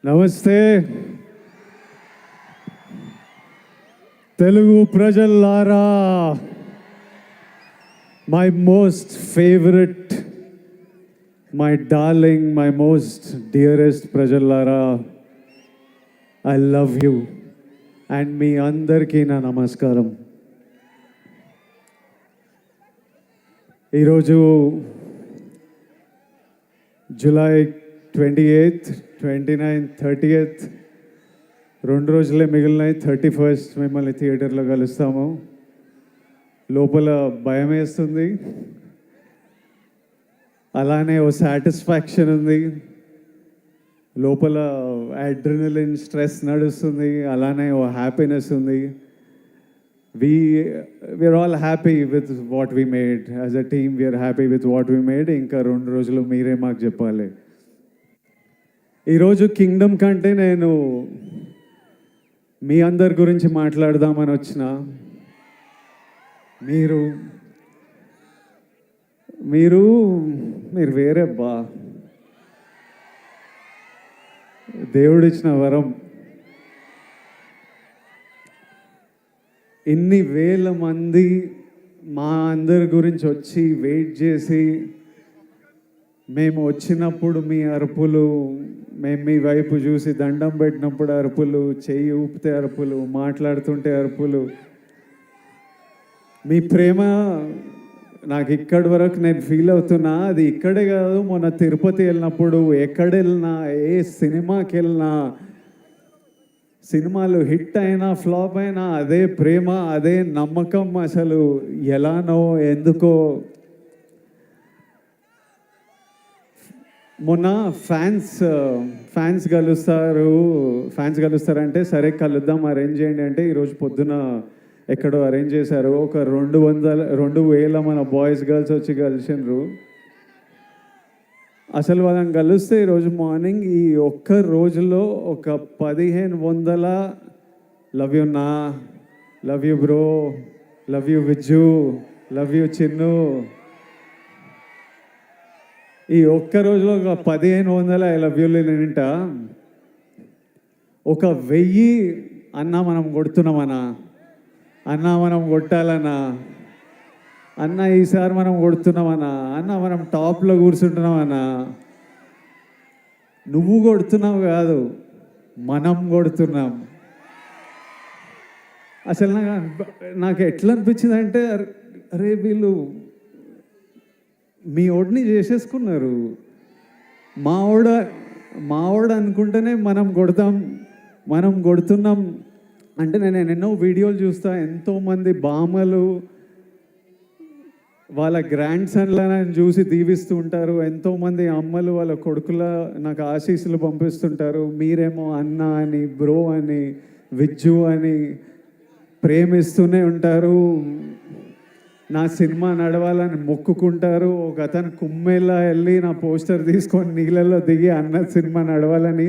నమస్తే తెలుగు ప్రజల్లారా, my most favourite, my darling, my most dearest ప్రజల్లారా, ఐ లవ్ యూ అండ్ మీ అందరికీ నా నమస్కారం. ఈరోజు జూలై 28th, 29th, 30th 2 రోజులే మిగిలినాయి. 31st మిమ్మల్ని థియేటర్లో కలుస్తాము. లోపల భయం వేస్తుంది, అలానే ఓ సాటిస్ఫాక్షన్ ఉంది. లోపల అడ్రినలిన్ స్ట్రెస్ నడుస్తుంది, అలానే ఓ హ్యాపీనెస్ ఉంది. we're all happy with what we made. As a team we are happy with what we made. ఇంకా 2 రోజులు మీరే మాకు చెప్పాలి. ఈరోజు కింగ్డమ్ కంటే నేను మీ అందరి గురించి మాట్లాడదామని వచ్చిన. మీరు మీరు మీరు వేరే బా, దేవుడిచ్చిన వరం. ఇన్ని వేల మంది మా అందరి గురించి వచ్చి వెయిట్ చేసి, మేము వచ్చినప్పుడు మీ అరుపులు, మేము మీ వైపు చూసి దండం పెట్టినప్పుడు అరుపులు, చెయ్యి ఊపితే అరుపులు, మాట్లాడుతుంటే అరుపులు, మీ ప్రేమ నాకు ఇక్కడి వరకు నేను ఫీల్ అవుతున్నా. అది ఇక్కడే కాదు, మొన్న తిరుపతి వెళ్ళినప్పుడు, ఎక్కడ వెళ్ళినా, ఏ సినిమాకి వెళ్ళినా, సినిమాలు హిట్ అయినా ఫ్లాప్ అయినా అదే ప్రేమ, అదే నమ్మకం. అసలు ఎలానో ఎందుకో. మొన్న ఫ్యాన్స్ కలుస్తారంటే సరే కలుద్దాం, అరేంజ్ చేయండి అంటే ఈరోజు పొద్దున ఎక్కడో అరేంజ్ చేశారు. ఒక 2,000 మన బాయ్స్ గర్ల్స్ వచ్చి కలిసినారు. అసలు వాళ్ళని కలిస్తే ఈరోజు మార్నింగ్ ఈ ఒక్క రోజులో ఒక 1,500 లవ్ యూ నా, love you bro, love you Vijju, love you Chinnu, ఈ ఒక్క రోజులో ఒక 1,500 ఐ లవ్ యూలు నింట. ఒక 1000 అన్నా మనం కొడుతున్నామన్నా, అన్నా మనం కొట్టాలన్నా, అన్న ఈసారి మనం కొడుతున్నామన్నా, అన్న మనం టాప్లో కూర్చుంటున్నామన్నా. నువ్వు కొడుతున్నావు కాదు, మనం కొడుతున్నాం. అసలు నాకు ఎట్లా అనిపించింది అంటే, అరే వీళ్ళు మీ ఓడిని చేసేసుకున్నారు. మావాడు అనుకుంటేనే మనం కొడుతున్నాం అంటే. నేను ఎన్నో వీడియోలు చూస్తా, ఎంతోమంది బామ్మలు వాళ్ళ గ్రాండ్ సన్లను చూసి దీవిస్తూ ఉంటారు. ఎంతోమంది అమ్మలు వాళ్ళ కొడుకుల నాకు ఆశీస్సులు పంపిస్తుంటారు. మీరేమో అన్న అని, బ్రో అని, విజ్జు అని ప్రేమిస్తూనే ఉంటారు. నా సినిమా నడవాలని మొక్కుకుంటారు. ఒక అతను కుమ్మేలా వెళ్ళి నా పోస్టర్ తీసుకొని నీళ్ళల్లో దిగి అన్న సినిమా నడవాలని.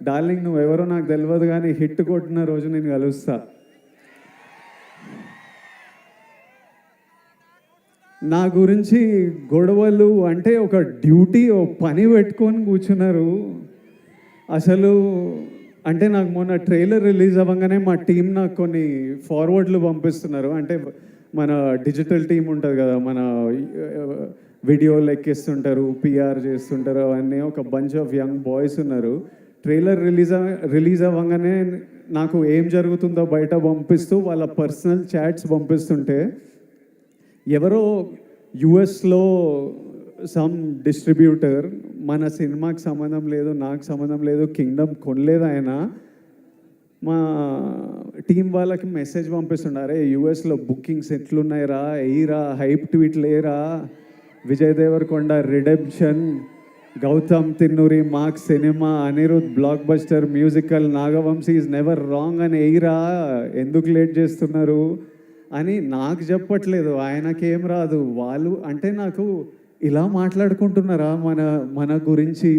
డార్లింగ్ నువ్వెవరో నాకు తెలియదు, కానీ హిట్ కొట్టిన రోజు నేను కలుస్తా. నా గురించి గొడవలు అంటే ఒక డ్యూటీ, ఓ పని పెట్టుకొని కూర్చున్నారు. అసలు అంటే నాకు మొన్న ట్రైలర్ రిలీజ్ అవ్వగానే మా టీం నాకు కొన్ని ఫార్వర్డ్లు పంపిస్తున్నారు. అంటే మన డిజిటల్ టీం ఉంటుంది కదా, మన వీడియోలు ఎక్కిస్తుంటారు, పిఆర్ చేస్తుంటారు, అవన్నీ ఒక బంచ్ ఆఫ్ యంగ్ బాయ్స్ ఉన్నారు. ట్రైలర్ రిలీజ్ అవ్వగానే నాకు ఏం జరుగుతుందో బయట పంపిస్తూ వాళ్ళ పర్సనల్ చాట్స్ పంపిస్తుంటే, ఎవరో యుఎస్లో సమ్ డిస్ట్రిబ్యూటర్, మన సినిమాకి సంబంధం లేదు, నాకు సంబంధం లేదు, కింగ్డమ్ కొనలేదు ఆయన, మా టీం వాళ్ళకి మెసేజ్ పంపిస్తున్నారు. యుఎస్లో బుకింగ్స్ ఎట్లున్నాయిరా, ఎయిరా, హైప్ ట్వీట్లు లేరా, Vijay Deverakonda redemption, Gowtam Tinnuri mark cinema, Anirudh blockbuster musical, Nagavamsi is never wrong అని ఎయిరా, ఎందుకు లేట్ చేస్తున్నారు అని నాకు చెప్పట్లేదు. ఆయనకేం రాదు. వాళ్ళు అంటే నాకు ఇలా మాట్లాడుకుంటున్నారా మన గురించి.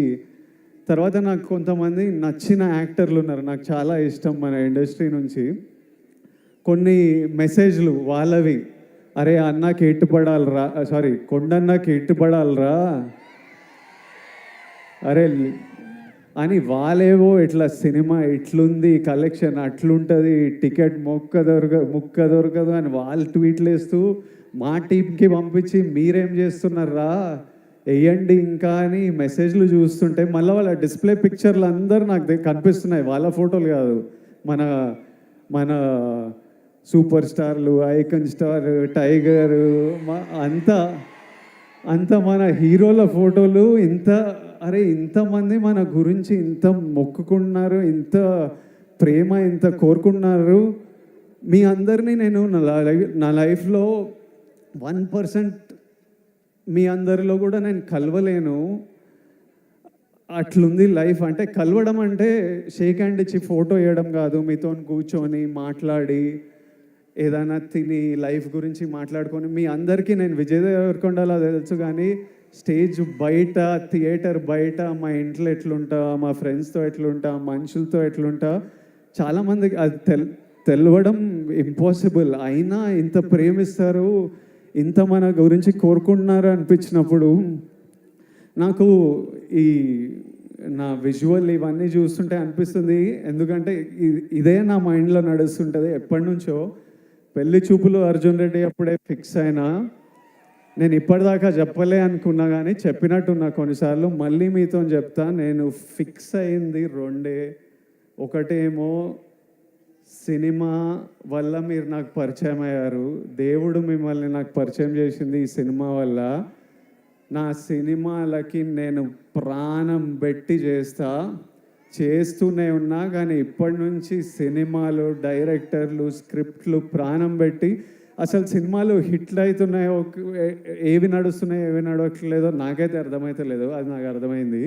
తర్వాత నాకు కొంతమంది నచ్చిన యాక్టర్లు ఉన్నారు, నాకు చాలా ఇష్టం మన ఇండస్ట్రీ నుంచి. కొన్ని మెసేజ్లు వాళ్ళవి, అరే అన్నకి ఎట్టుపడాలరా, సారీ కొండన్నకి ఎట్టుపడాలరా, అరే అని వాళ్ళేవో ఇట్లా సినిమా ఇట్లుంది, కలెక్షన్ అట్లుంటుంది, టికెట్ ముక్క దొరకదు అని వాళ్ళు ట్వీట్లు వేస్తూ మా టీంకి పంపించి మీరేం చేస్తున్నారా వేయండి ఇంకా అని మెసేజ్లు చూస్తుంటే మళ్ళీ వాళ్ళ డిస్ప్లే పిక్చర్లు అందరూ నాకు కనిపిస్తున్నాయి. వాళ్ళ ఫోటోలు కాదు, మన మన సూపర్ స్టార్లు, ఐకన్ స్టార్, టైగర్, అంత మన హీరోల ఫోటోలు. ఇంతమంది మన గురించి ఇంత మొక్కుకున్నారు, ఇంత ప్రేమ ఇంత కోరుకున్నారు. మీ అందరినీ నేను నా లైఫ్లో 1% మీ అందరిలో కూడా నేను కలవలేను. అట్లుంది లైఫ్. అంటే కలవడం అంటే షేక్ హ్యాండ్ ఇచ్చి ఫోటో వేయడం కాదు, మీతో కూర్చొని మాట్లాడి ఏదైనా తిని లైఫ్ గురించి మాట్లాడుకొని. మీ అందరికీ నేను విజయ్ దేవరకొండలా తెలుసు, కానీ స్టేజ్ బయట, థియేటర్ బయట, మా ఇంట్లో ఎట్లుంటా, మా ఫ్రెండ్స్తో ఎట్లుంటా, మనుషులతో ఎట్లుంటా, చాలామందికి అది తెలవడం ఇంపాసిబుల్. అయినా ఇంత ప్రేమిస్తారు, ఇంత మన గురించి కోరుకుంటున్నారు అనిపించినప్పుడు నాకు ఈ నా విజువల్ ఇవన్నీ చూస్తుంటే అనిపిస్తుంది. ఎందుకంటే ఇదే నా మైండ్లో నడుస్తుంటుంది ఎప్పటి నుంచో. పెళ్లి చూపులు అర్జున్ రెడ్డి అప్పుడే ఫిక్స్ అయినా, నేను ఇప్పటిదాకా చెప్పలే అనుకున్నా కానీ చెప్పినట్టున్నా కొన్నిసార్లు. మళ్ళీ మీతో చెప్తా, నేను ఫిక్స్ అయింది రెండే. ఒకటేమో సినిమా వల్ల మీరు నాకు పరిచయం అయ్యారు, దేవుడు మిమ్మల్ని నాకు పరిచయం చేసింది ఈ సినిమా వల్ల. నా సినిమాలకి నేను ప్రాణం పెట్టి చేస్తూనే ఉన్నా, కానీ ఇప్పటి నుంచి సినిమాలు, డైరెక్టర్లు, స్క్రిప్ట్లు ప్రాణం పెట్టి, అసలు సినిమాలు హిట్లు అవుతున్నాయో, ఏవి నడుస్తున్నాయో ఏవి నడవట్లేదో నాకైతే అర్థమైతే లేదు, అది నాకు అర్థమైంది.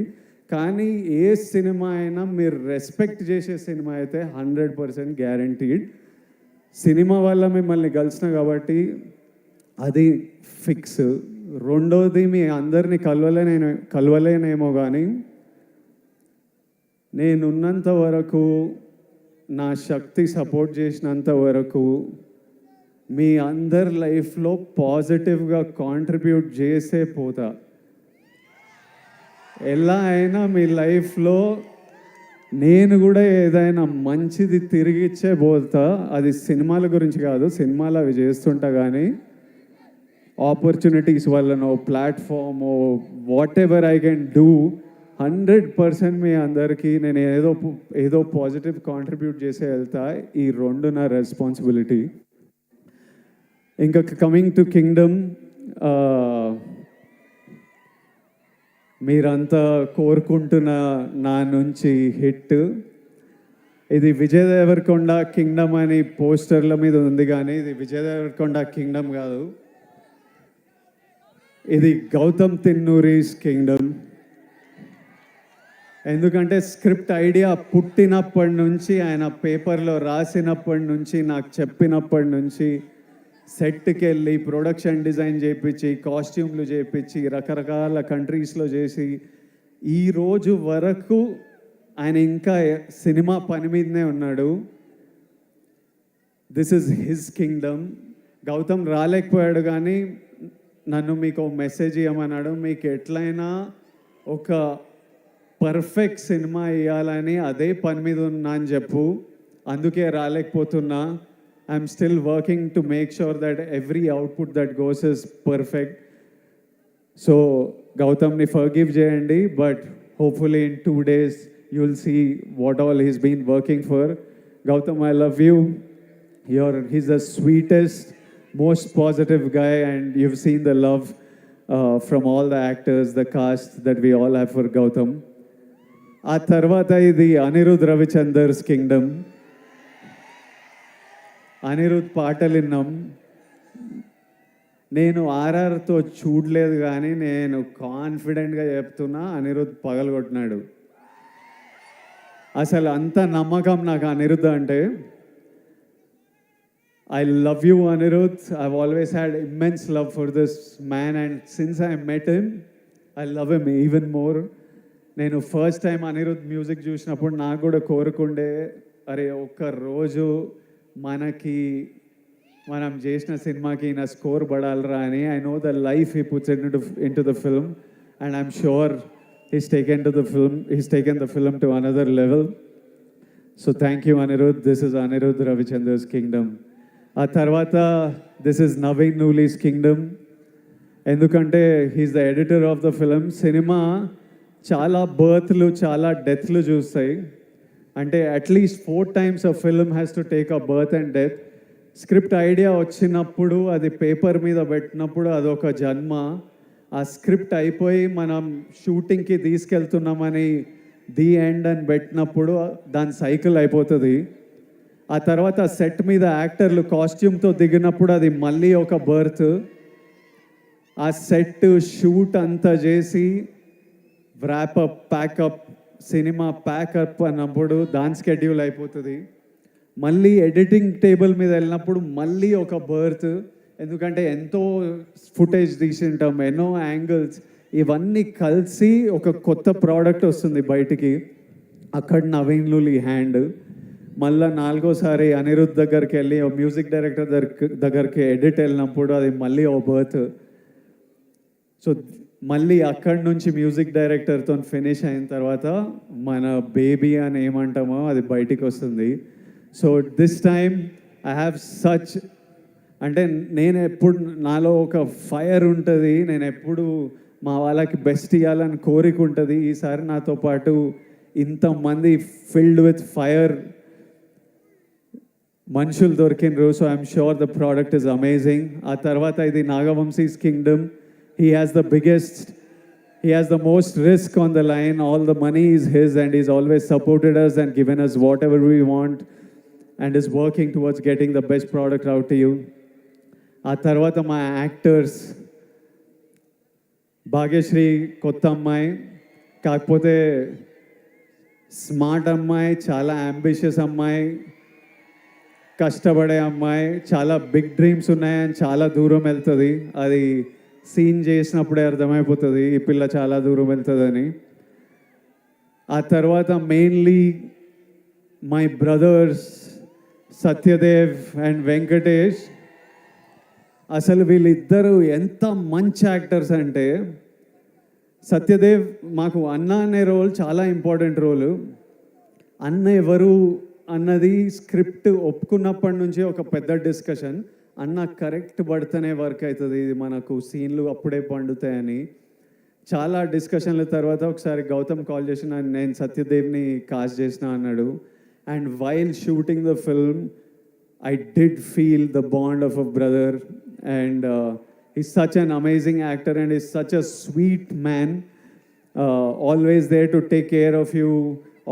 కానీ ఏ సినిమా అయినా మీరు రెస్పెక్ట్ చేసే సినిమా అయితే 100% గ్యారంటీడ్. సినిమా వల్ల మిమ్మల్ని కలిసిన కాబట్టి అది ఫిక్స్. రెండోది, మీ అందరినీ కలవలేనేమో కానీ నేనున్నంత వరకు, నా శక్తి సపోర్ట్ చేసినంత వరకు మీ అందరి లైఫ్లో పాజిటివ్గా కాంట్రిబ్యూట్ చేసే పోతా. ఎలా అయినా మీ లైఫ్లో నేను కూడా ఏదైనా మంచిది తిరిగిచ్చే పోతా. అది సినిమాల గురించి కాదు, సినిమాలు అవి చేస్తుంటా, కానీ ఆపర్చునిటీస్ వల్లనో, ప్లాట్ఫామో, whatever I can do, 100% మీ అందరికీ నేను ఏదో పాజిటివ్ కాంట్రిబ్యూట్ చేసే వెళ్తా. ఈ రెండు నా రెస్పాన్సిబిలిటీ. ఇంకా కమింగ్ టు కింగ్డమ్, మీరంతా కోరుకుంటున్న నా నుంచి హిట్. ఇది విజయ్ దేవరకొండ కింగ్డమ్ అని పోస్టర్ల మీద ఉంది, కానీ ఇది విజయ్ దేవరకొండ కింగ్డమ్ కాదు, ఇది గౌతమ్ తిన్నూరీస్ కింగ్డమ్. ఎందుకంటే స్క్రిప్ట్ ఐడియా పుట్టినప్పటి నుంచి, ఆయన పేపర్లో రాసినప్పటి నుంచి, నాకు చెప్పినప్పటి నుంచి, సెట్కి వెళ్ళి ప్రొడక్షన్ డిజైన్ చేయించి, కాస్ట్యూమ్లు చేయించి, రకరకాల కంట్రీస్లో చేసి, ఈరోజు వరకు ఆయన ఇంకా సినిమా పని మీదనే ఉన్నాడు. This is his kingdom. Gautam రాలేకపోయాడు, కానీ నన్ను మీకు మెసేజ్ ఇవ్వమన్నాడు. మీకు ఎట్లయినా ఒక పర్ఫెక్ట్ సినిమా ఇవ్వాలని అదే పని మీద ఉన్నా అని చెప్పు. అందుకే రాలేకపోతున్నా. I'm still working to make sure that every output that goes is perfect. So Gautam ni forgive jayandi, but hopefully in 2 days you'll see what all he's been working for. Gautam, I love you. He's the sweetest, most positive guy, and you've seen the love from all the actors, the cast that we all have for Gautam. ఆ తర్వాత ఇది Anirudh రవిచందర్స్ Kingdom. Anirudh పాటలు విన్నాం. నేను ఆర్ఆర్తో చూడలేదు, కానీ నేను కాన్ఫిడెంట్గా చెప్తున్నా, అనిరుద్ పగలగొట్టినాడు. అసలు అంత నమ్మకం నాకు అనిరుద్ అంటే. I love you, Anirudh. I've always had immense love for this man, and since I met him, I love him even more. నేను ఫస్ట్ టైం అనిరుద్ మ్యూజిక్ చూసినప్పుడు నాకు కూడా కోరుకుండే, అరే ఒక్క రోజు మనం చేసిన సినిమాకి నా స్కోర్ పడాలరా అని. I know the life he puts into the film, and I'm sure he's taken the film to another level. So thank you, Anirudh. This is Anirudh Ravichandra's Kingdom. ఆ తర్వాత this is Naveen Nooli's Kingdom. ఎందుకంటే he's the editor of the film. Cinema చాలా బర్త్లు చాలా డెత్లు చూస్తాయి. అంటే at least 4 times a film has to take a birth and death. Script idea వచ్చినప్పుడు అది paper మీద పెట్టినప్పుడు అదొక జన్మ. ఆ స్క్రిప్ట్ అయిపోయి మనం షూటింగ్కి తీసుకెళ్తున్నామని ది ఎండ్ అని పెట్టినప్పుడు దాని సైకిల్ అయిపోతుంది. ఆ తర్వాత సెట్ మీద యాక్టర్లు కాస్ట్యూమ్తో దిగినప్పుడు అది మళ్ళీ ఒక బర్త్. ఆ సెట్ షూట్ అంతా చేసి వ్రాపప్ ప్యాకప్ సినిమా ప్యాకప్ అన్నప్పుడు దాని స్కెడ్యూల్ అయిపోతుంది. మళ్ళీ ఎడిటింగ్ టేబుల్ మీద వెళ్ళినప్పుడు మళ్ళీ ఒక బర్త్. ఎందుకంటే ఎంతో ఫుటేజ్ తీసింటాం, ఎన్నో యాంగిల్స్, ఇవన్నీ కలిసి ఒక కొత్త ప్రోడక్ట్ వస్తుంది బయటికి. అక్కడ నవీన్ లూలి హ్యాండ్. మళ్ళీ 4వసారి అనిరుద్ధ్ దగ్గరికి వెళ్ళి మ్యూజిక్ డైరెక్టర్ దగ్గరికి ఎడిట్ వెళ్ళినప్పుడు అది మళ్ళీ ఓ బర్త్. సో మళ్ళీ అక్కడి నుంచి మ్యూజిక్ డైరెక్టర్తో ఫినిష్ అయిన తర్వాత మన బేబీ అని ఏమంటామో అది బయటికి వస్తుంది. So this time I have such, అంటే నేను ఎప్పుడు నాలో ఒక ఫైర్ ఉంటుంది, నేను ఎప్పుడు మా వాళ్ళకి బెస్ట్ ఇవ్వాలని కోరిక ఉంటుంది. ఈసారి నాతో పాటు ఇంతమంది ఫిల్డ్ విత్ ఫైర్ మనుషులు దొరికినరు. So I'm sure the product is amazing. ఆ తర్వాత ఇది Nagavamsi's kingdom. He has the most risk on the line. All the money is his and he's always supported us and given us whatever we want and is working towards getting the best product out to you. ఆ తర్వాత మా actors, Bhagyashree కొత్త అమ్మాయి, కాకపోతే smart అమ్మాయి, చాలా ambitious అమ్మాయి, కష్టపడే అమ్మాయి, చాలా బిగ్ డ్రీమ్స్ ఉన్నాయని చాలా దూరం వెళ్తుంది. అది సీన్ చేసినప్పుడే అర్థమైపోతుంది ఈ పిల్ల చాలా దూరం వెళ్తుందని. ఆ తర్వాత mainly my brothers Satyadev and Venkatesh. అసలు వీళ్ళిద్దరూ ఎంత మంచి యాక్టర్స్ అంటే, సత్యదేవ్ మాకు అన్న అనే రోల్ చాలా ఇంపార్టెంట్ రోలు. అన్న ఎవరు అన్నది స్క్రిప్ట్ ఒప్పుకున్నప్పటి నుంచి ఒక పెద్ద డిస్కషన్. అన్న కరెక్ట్ పడితేనే వర్క్ అవుతుంది, ఇది మనకు సీన్లు అప్పుడే పండుతాయని చాలా డిస్కషన్ల తర్వాత ఒకసారి గౌతమ్ కాల్ చేసి నేను సత్యదేవ్ని కాస్ట్ చేసిన అన్నాడు. And while shooting the film I did feel the bond of a brother. And is such an amazing actor and is such a sweet man. Always there to take care of you,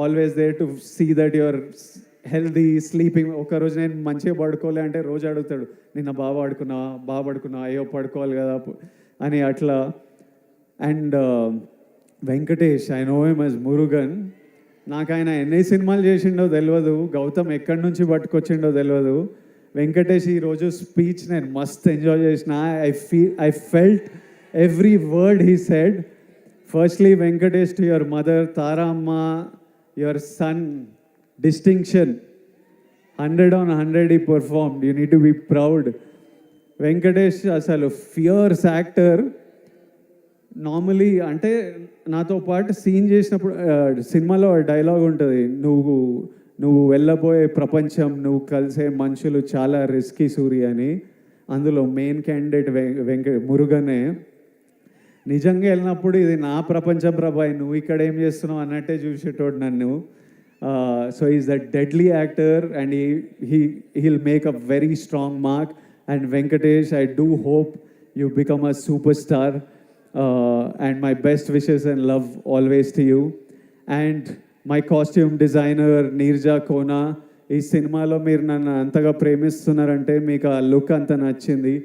always there to see that your healthy sleeping. ఒకరోజు నేను మంచిగా పడుకోలే అంటే రోజు అడుగుతాడు, నిన్న బాగా పడుకున్నా, అయ్యో పడుకోవాలి కదా అని అట్లా. And Venkatesh, I know him as Murugan. నాకు ఆయన ఎన్ని సినిమాలు చేసిండో తెలియదు, గౌతమ్ ఎక్కడి నుంచి పట్టుకొచ్చిండో తెలియదు. వెంకటేష్ ఈరోజు స్పీచ్ నేను మస్త్ ఎంజాయ్ చేసిన. I felt every word he said. Firstly Venkatesh, to your mother Tara అమ్మ, your son distinction 100 on 100 he performed. You need to be proud. Venkatesh అసలు ఫియర్స్ యాక్టర్. నార్మలీ అంటే నాతో పాటు సీన్ చేసినప్పుడు సినిమాలో డైలాగ్ ఉంటుంది, నువ్వు వెళ్ళబోయే ప్రపంచం, నువ్వు కలిసే మనుషులు చాలా రిస్కీ సూరి అని. అందులో మెయిన్ క్యాండిడేట్ మురుగనే. నిజంగా వెళ్ళినప్పుడు ఇది నా ప్రపంచం ప్రభాయ్, నువ్వు ఇక్కడ ఏం చేస్తున్నావు అన్నట్టే చూసేటోడు నన్ను. So he's a deadly actor and he'll make a very strong mark. And Venkatesh, I do hope you become a superstar. And my best wishes and love always to you. And my costume designer Neerja Kona, ఈ సినిమాలో మీరు నన్ను అంతగా ప్రేమిస్తున్నారంటే మీకు ఆ look అంత నచ్చింది.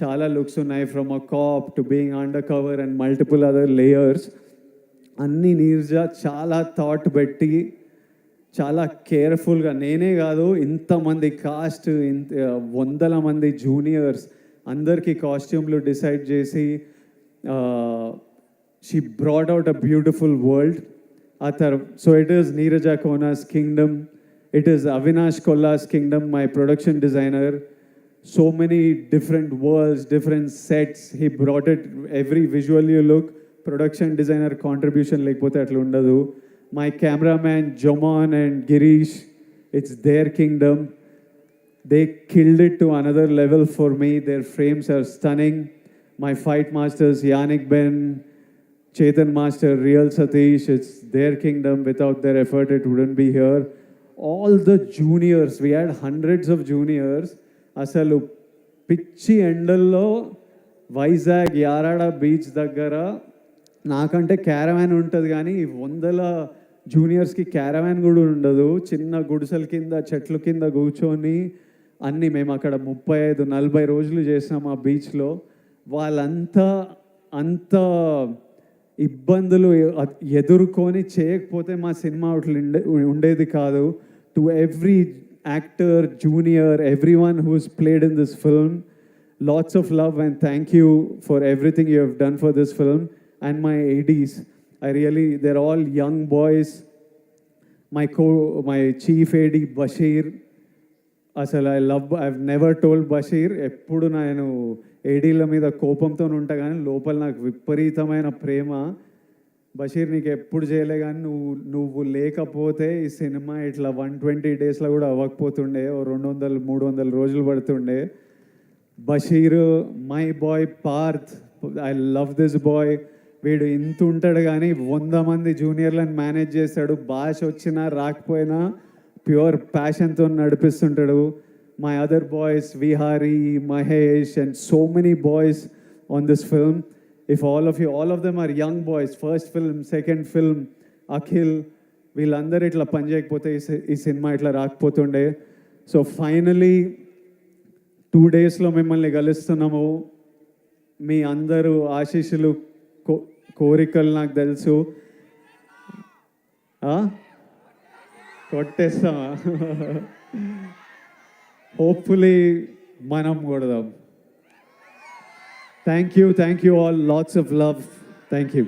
చాలా లుక్స్ ఉన్నాయి, from a cap to being under cover and multiple other layers. అన్నీ నీర్జా చాలా థాట్ పెట్టి చాలా కేర్ఫుల్గా, నేనే కాదు ఇంతమంది కాస్ట్, వందల మంది జూనియర్స్ అందరికీ కాస్ట్యూమ్లు డిసైడ్ చేసి she brought out a beautiful world. So it is Neeraja Kona's kingdom, it is Avinash Kolla's kingdom, my production designer. So many different worlds, different sets. He brought it, every visual you look, production designer contribution లేకపోతే అట్లా ఉండదు. My cameraman Jomon and Girish, it's their kingdom. They killed it to another level for me. Their frames are stunning. My fight masters, Yannick Ben, Chetan Master, Real Satish, it's their kingdom. Without their effort, it wouldn't be here. All the juniors, we had hundreds of juniors. Asalu పిచ్చి ఎండల్లో Vizag Yarada beach దగ్గర నాకంటే caravan ఉంటుంది కానీ వందల జూనియర్స్కి caravan కూడా ఉండదు. చిన్న గుడిసెల కింద చెట్ల కింద కూర్చొని అన్నీ మేము అక్కడ 35-40 రోజులు చేసాం ఆ బీచ్లో. వాళ్ళంతా అంత ఇబ్బందులు ఎదుర్కొని చేయకపోతే మా సినిమా అట్లా ఉండేది కాదు. To every actor, junior, everyone who's played in this film, lots of love and thank you for everything you have done for this film. And my ADs, they're all young boys. My chief AD Bashir, అసలు I've never told Bashir, ఎప్పుడు నేను ఏడీల మీద కోపంతో ఉంటా కానీ లోపల నాకు విపరీతమైన ప్రేమ. బషీర్ నీకు ఎప్పుడు చేయలే కానీ నువ్వు లేకపోతే ఈ సినిమా ఇట్లా 120 డేస్లో కూడా అవ్వకపోతుండే, 200-300 రోజులు పడుతుండే. Basheer, my boy Parth, I love this boy. వీడు ఇంత ఉంటాడు కానీ 100 మంది జూనియర్లను మేనేజ్ చేస్తాడు. భాష వచ్చినా రాకపోయినా ప్యూర్ ప్యాషన్తో నడిపిస్తుంటాడు. My other boys, Vihari, Mahesh and so many boys on this film. If all of them are young boys, first film, second film, Akhil, వీళ్ళందరూ ఇట్లా పని చేయకపోతే ఈ సినిమా ఇట్లా రాకపోతుండే. సో ఫైనలీ 2 డేస్లో మిమ్మల్ని కలుస్తున్నాము. మీ అందరూ ఆశీస్సులు, కోరికలు నాకు తెలుసు. కొట్టేస్తామా? హోప్ఫుల్లీ మనం కొడదాం. Thank you all. Lots of love. Thank you.